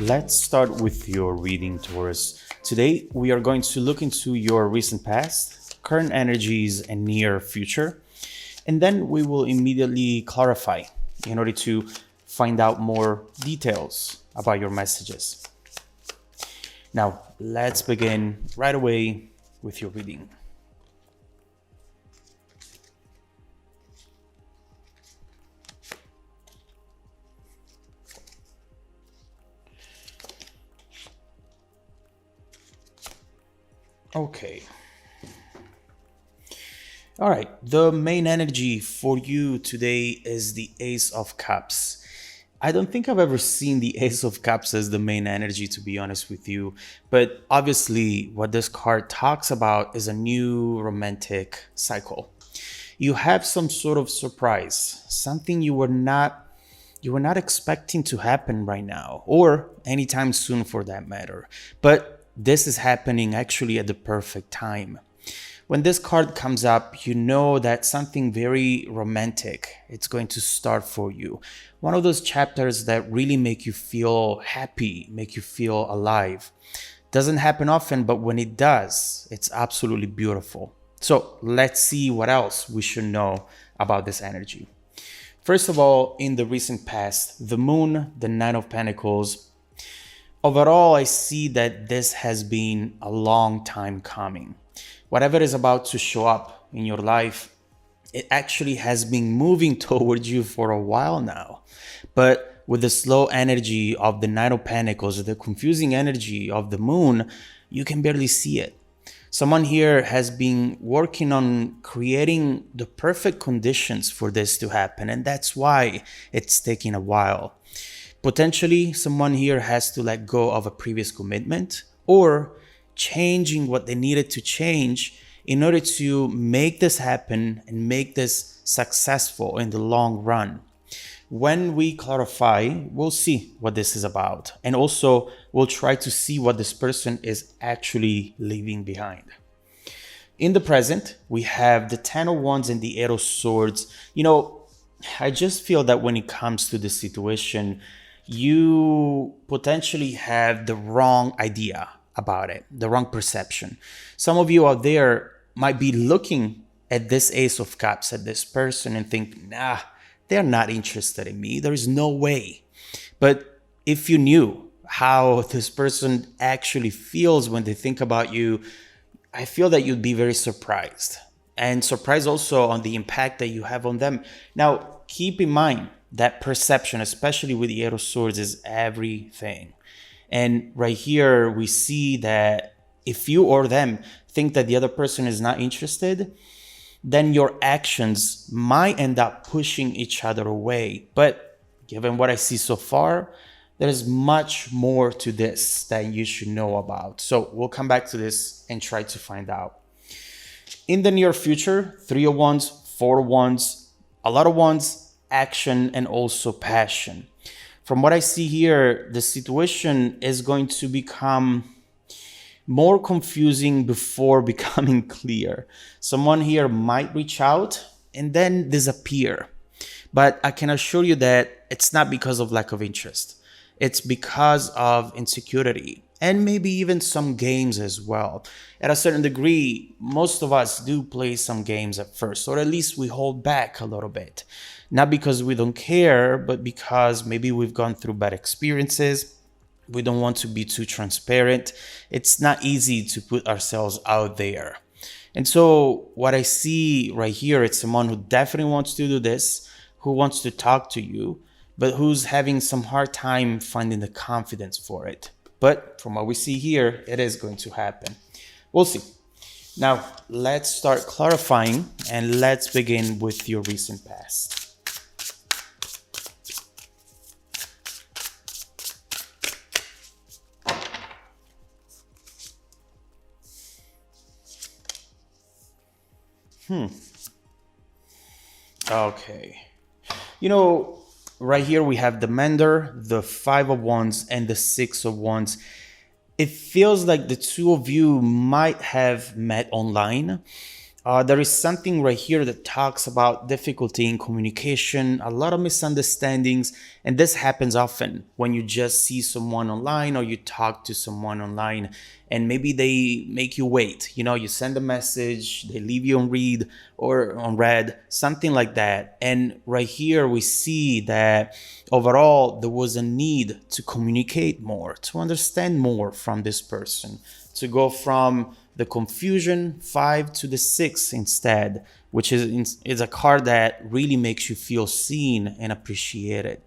Let's start with your reading, Taurus. Today, we are going to look into your recent past, current energies, and near future. And then we will immediately clarify in order to find out more details about your messages. Now, let's begin right away with your reading. Okay. All right. The main energy for you today is the Ace of Cups. I don't think I've ever seen the Ace of Cups as the main energy, to be honest with you. But obviously, what this card talks about is a new romantic cycle. You have some sort of surprise, something you were not expecting to happen right now or anytime soon for that matter. But this is happening actually at the perfect time. When this card comes up, you know that something very romantic it's going to start for you. One of those chapters that really make you feel happy, make you feel alive. Doesn't happen often, but when it does, it's absolutely beautiful. So let's see what else we should know about this energy. First of all, in the recent past, the moon, the Nine of Pentacles, overall, I see that this has been a long time coming. Whatever is about to show up in your life, it actually has been moving towards you for a while now. But with the slow energy of the Nine of Pentacles, the confusing energy of the moon, you can barely see it. Someone here has been working on creating the perfect conditions for this to happen, and that's why it's taking a while. Potentially, someone here has to let go of a previous commitment or changing what they needed to change in order to make this happen and make this successful in the long run. When we clarify, we'll see what this is about. And also, we'll try to see what this person is actually leaving behind. In the present, we have the Ten of Wands and the Eight of Swords. I just feel that when it comes to this situation, you potentially have the wrong idea about it, the wrong perception. Some of you out there might be looking at this Ace of Cups, at this person, and think, nah, they're not interested in me. There is no way. But if you knew how this person actually feels when they think about you, I feel that you'd be very surprised. And surprised also on the impact that you have on them. Now, keep in mind, that perception, especially with the Eight of Swords, is everything. And right here, we see that if you or them think that the other person is not interested, then your actions might end up pushing each other away. But given what I see so far, there is much more to this that you should know about. So we'll come back to this and try to find out. In the near future, 3 of Wands, 4 of Wands, a lot of Wands, action, and also passion. From what I see here, the situation is going to become more confusing before becoming clear. Someone here might reach out and then disappear. But I can assure you that it's not because of lack of interest. It's because of insecurity and maybe even some games as well. At a certain degree, most of us do play some games at first, or at least we hold back a little bit. Not because we don't care, but because maybe we've gone through bad experiences. We don't want to be too transparent. It's not easy to put ourselves out there. And so what I see right here, it's someone who definitely wants to do this, who wants to talk to you, but who's having some hard time finding the confidence for it. But from what we see here, it is going to happen. We'll see. Now, let's start clarifying and let's begin with your recent past. Okay. Right here we have the Mender, the 5 of Wands, and the 6 of Wands. It feels like the two of you might have met online. There is something right here that talks about difficulty in communication, a lot of misunderstandings, and this happens often when you just see someone online or you talk to someone online and maybe they make you wait. You know, you send a message, they leave you on read or on read, something like that. And right here we see that overall there was a need to communicate more, to understand more from this person, to go from the confusion 5 to the 6 instead, which is a card that really makes you feel seen and appreciated.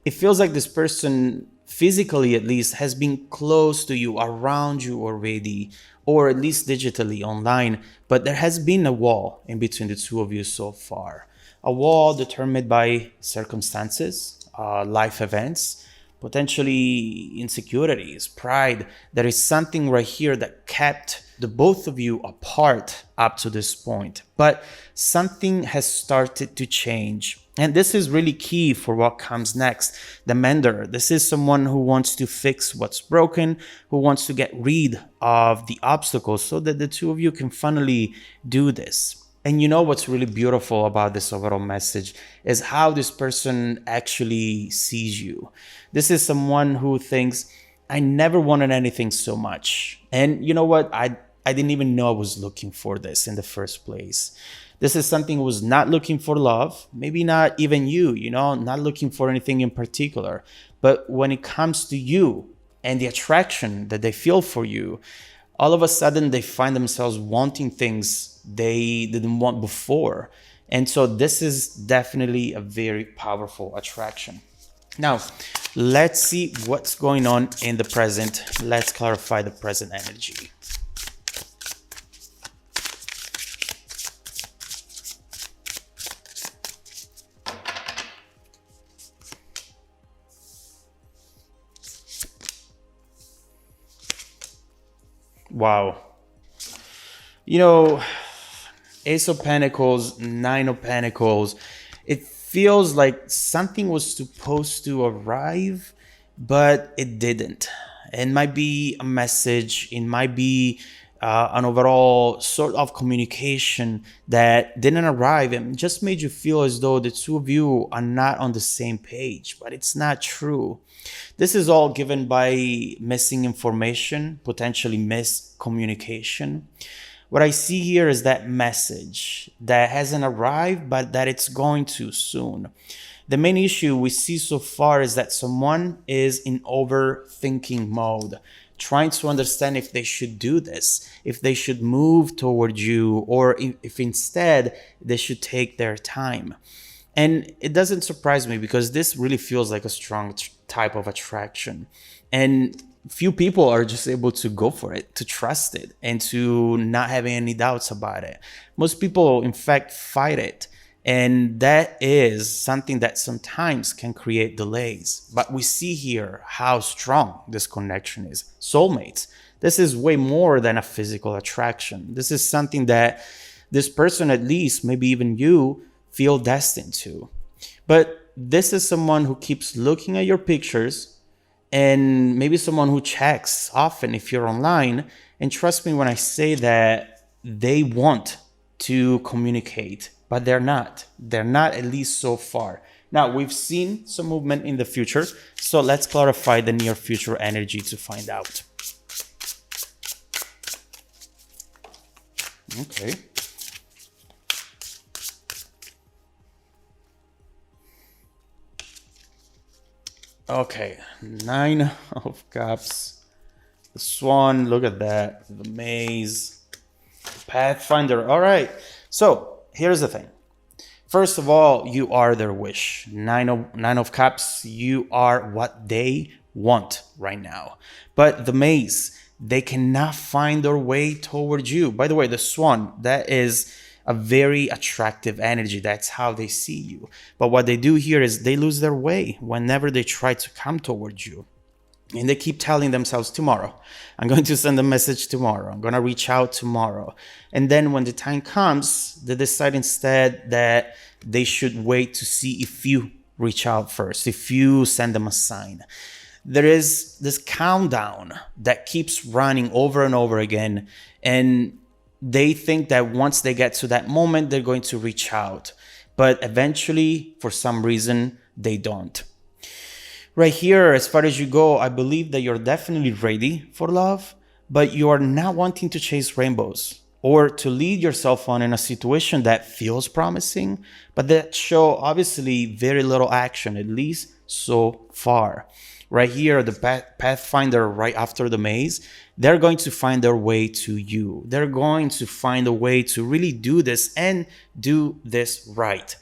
It feels like this person, physically at least, has been close to you, around you already, or at least digitally online, but there has been a wall in between the two of you so far. A wall determined by circumstances, life events, potentially insecurities, pride. There is something right here that kept the both of you apart up to this point. But something has started to change. And this is really key for what comes next. The mender. This is someone who wants to fix what's broken, who wants to get rid of the obstacles so that the two of you can finally do this. And you know what's really beautiful about this overall message is how this person actually sees you. This is someone who thinks, I never wanted anything so much. And you know what? I didn't even know I was looking for this in the first place. This is something who was not looking for love, maybe not even you, not looking for anything in particular. But when it comes to you and the attraction that they feel for you, all of a sudden they find themselves wanting things they didn't want before. And so this is definitely a very powerful attraction. Now, let's see what's going on in the present. Let's clarify the present energy. Wow. Ace of Pentacles, Nine of Pentacles, it feels like something was supposed to arrive, but it didn't. It might be a message, it might be an overall sort of communication that didn't arrive and just made you feel as though the two of you are not on the same page, but it's not true. This is all given by missing information, potentially miscommunication. What I see here is that message that hasn't arrived, but that it's going to soon. The main issue we see so far is that someone is in overthinking mode, trying to understand if they should do this, if they should move toward you, or if instead they should take their time. And it doesn't surprise me because this really feels like a strong type of attraction. And few people are just able to go for it, to trust it, and to not have any doubts about it. Most people, in fact, fight it. And that is something that sometimes can create delays. But we see here how strong this connection is. Soulmates. This is way more than a physical attraction. This is something that this person, at least, maybe even you, feel destined to. But this is someone who keeps looking at your pictures, and maybe someone who checks often if you're online. And trust me when I say that they want to communicate, but they're not. They're not, at least so far. Now, we've seen some movement in the future, so let's clarify the near future energy to find out. Okay. Okay, Nine of Cups, the Swan, look at that, the Maze, Pathfinder. All right, so here's the thing. First of all, you are their wish. Nine of Cups, you are what they want right now. But the Maze, they cannot find their way towards you. By the way, the Swan, that is a very attractive energy. That's how they see you. But what they do here is they lose their way whenever they try to come towards you. And they keep telling themselves, tomorrow, I'm going to send a message tomorrow. I'm going to reach out tomorrow. And then when the time comes, they decide instead that they should wait to see if you reach out first, if you send them a sign. There is this countdown that keeps running over and over again. And they think that once they get to that moment, they're going to reach out. But eventually, for some reason, they don't. Right here, as far as you go, I believe that you're definitely ready for love, but you are not wanting to chase rainbows or to lead yourself on in a situation that feels promising, but that show obviously very little action, at least so far. Right here, the Pathfinder right after the maze, they're going to find their way to you. They're going to find a way to really do this and do this right.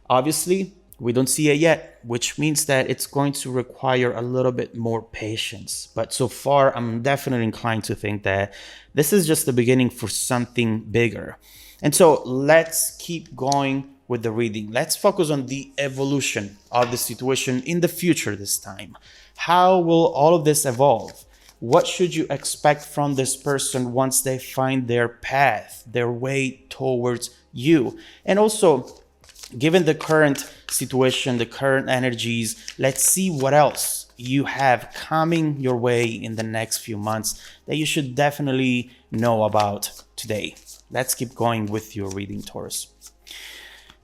Obviously, we don't see it yet, which means that it's going to require a little bit more patience. But so far, I'm definitely inclined to think that this is just the beginning for something bigger. And so let's keep going with the reading. Let's focus on the evolution of the situation in the future this time. How will all of this evolve? What should you expect from this person once they find their path, their way towards you? And also, given the current situation, the current energies, let's see what else you have coming your way in the next few months that you should definitely know about today. Let's keep going with your reading, Taurus.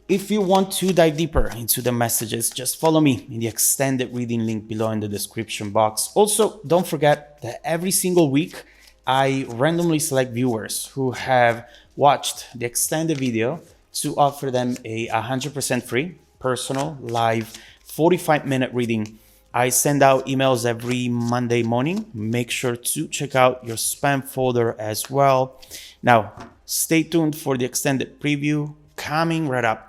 If you want to dive deeper into the messages, just follow me in the extended reading link below in the description box. Also, don't forget that every single week, I randomly select viewers who have watched the extended video to offer them a 100% free, personal, live, 45-minute reading. I send out emails every Monday morning. Make sure to check out your spam folder as well. Now, stay tuned for the extended preview coming right up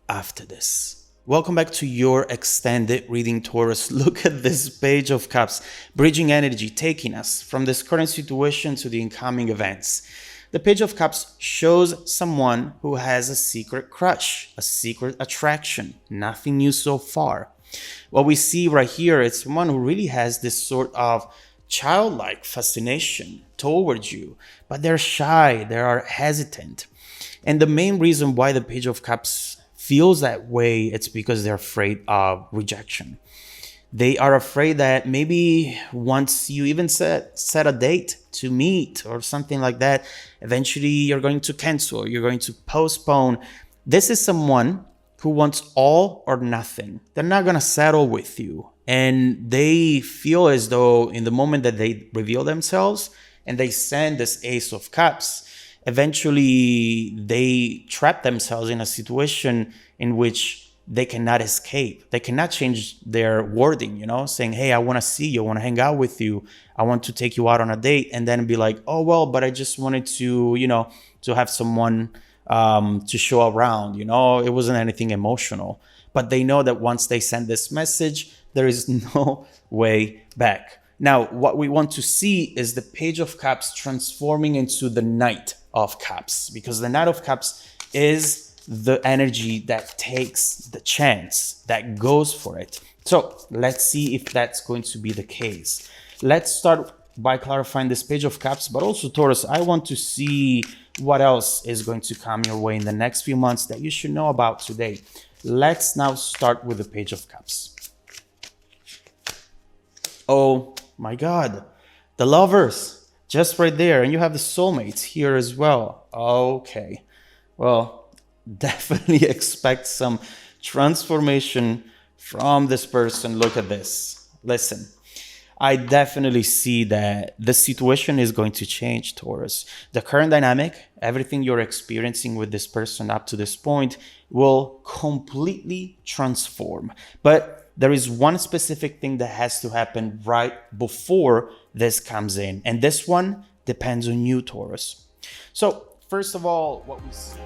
after this. Welcome back to your extended reading, Taurus. Look at this Page of Cups, bridging energy, taking us from this current situation to the incoming events. The Page of Cups shows someone who has a secret crush, a secret attraction. Nothing new so far. What we see right here is someone who really has this sort of childlike fascination towards you, but they're shy, they are hesitant. And the main reason why the Page of Cups feels that way, it's because they're afraid of rejection. They are afraid that maybe once you even set a date to meet or something like that, eventually you're going to cancel, you're going to postpone. This is someone who wants all or nothing. They're not going to settle with you. And they feel as though in the moment that they reveal themselves and they send this Ace of Cups, eventually they trap themselves in a situation in which they cannot escape. They cannot change their wording, saying, hey, I want to see you, I want to hang out with you, I want to take you out on a date, and then be like, oh, well, but I just wanted to, to have someone to show around, it wasn't anything emotional. But they know that once they send this message, there is no way back. Now, what we want to see is the Page of Cups transforming into the Knight of Cups, because the Knight of Cups is the energy that takes the chance, that goes for it. So let's see if that's going to be the case. Let's start by clarifying this Page of Cups, but also, Taurus, I want to see what else is going to come your way in the next few months that you should know about today. Let's now start with the Page of Cups. Oh my God, the Lovers, just right there. And you have the soulmates here as well. Okay, well, definitely expect some transformation from this person. Look at this. Listen, I definitely see that the situation is going to change, Taurus. The current dynamic, everything you're experiencing with this person up to this point will completely transform. But there is one specific thing that has to happen right before this comes in. And this one depends on you, Taurus. So first of all, what we see...